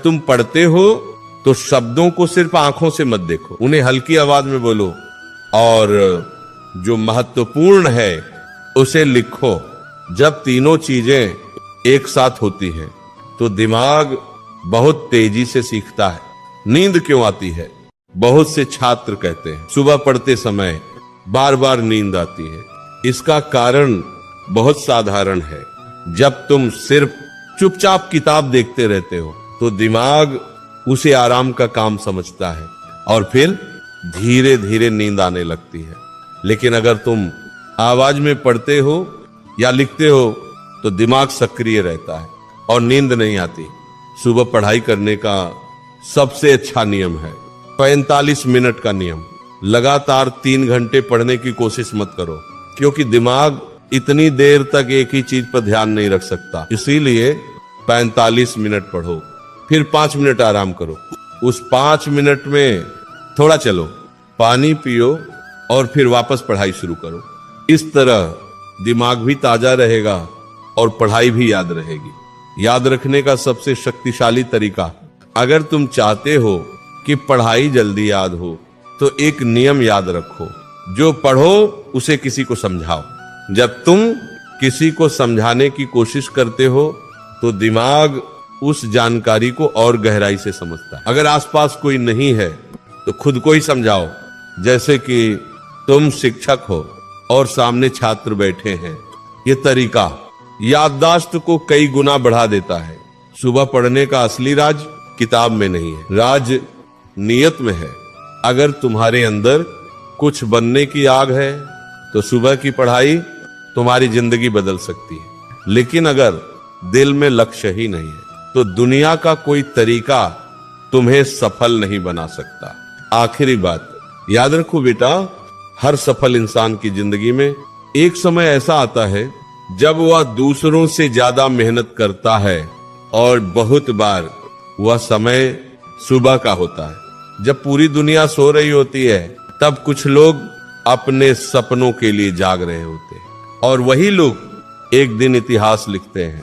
तुम पढ़ते हो तो शब्दों को सिर्फ आंखों से मत देखो, उन्हें हल्की आवाज में बोलो और जो महत्वपूर्ण है उसे लिखो। जब तीनों चीजें एक साथ होती हैं तो दिमाग बहुत तेजी से सीखता है। नींद क्यों आती है? बहुत से छात्र कहते हैं सुबह पढ़ते समय बार बार नींद आती है। इसका कारण बहुत साधारण है। जब तुम सिर्फ चुपचाप किताब देखते रहते हो तो दिमाग उसे आराम का काम समझता है और फिर धीरे धीरे नींद आने लगती है। लेकिन अगर तुम आवाज में पढ़ते हो या लिखते हो तो दिमाग सक्रिय रहता है और नींद नहीं आती। सुबह पढ़ाई करने का सबसे अच्छा नियम है 45 मिनट का नियम। लगातार 3 घंटे पढ़ने की कोशिश मत करो, क्योंकि दिमाग इतनी देर तक एक ही चीज पर ध्यान नहीं रख सकता। इसीलिए 45 मिनट पढ़ो, फिर 5 मिनट आराम करो। उस 5 मिनट में थोड़ा चलो, पानी पियो और फिर वापस पढ़ाई शुरू करो। इस तरह दिमाग भी ताजा रहेगा और पढ़ाई भी याद रहेगी। याद रखने का सबसे शक्तिशाली तरीका, अगर तुम चाहते हो कि पढ़ाई जल्दी याद हो तो एक नियम याद रखो, जो पढ़ो उसे किसी को समझाओ। जब तुम किसी को समझाने की कोशिश करते हो तो दिमाग उस जानकारी को और गहराई से समझता है। अगर आसपास कोई नहीं है तो खुद को ही समझाओ, जैसे कि तुम शिक्षक हो और सामने छात्र बैठे हैं। ये तरीका याददाश्त को कई गुना बढ़ा देता है। सुबह पढ़ने का असली राज किताब में नहीं है, राज नियत में है। अगर तुम्हारे अंदर कुछ बनने की आग है तो सुबह की पढ़ाई तुम्हारी जिंदगी बदल सकती है। लेकिन अगर दिल में लक्ष्य ही नहीं है तो दुनिया का कोई तरीका तुम्हें सफल नहीं बना सकता। आखिरी बात याद रखो बेटा, हर सफल इंसान की जिंदगी में एक समय ऐसा आता है जब वह दूसरों से ज्यादा मेहनत करता है, और बहुत बार वह समय सुबह का होता है जब पूरी दुनिया सो रही होती है। तब कुछ लोग अपने सपनों के लिए जाग रहे होते हैं और वही लोग एक दिन इतिहास लिखते हैं।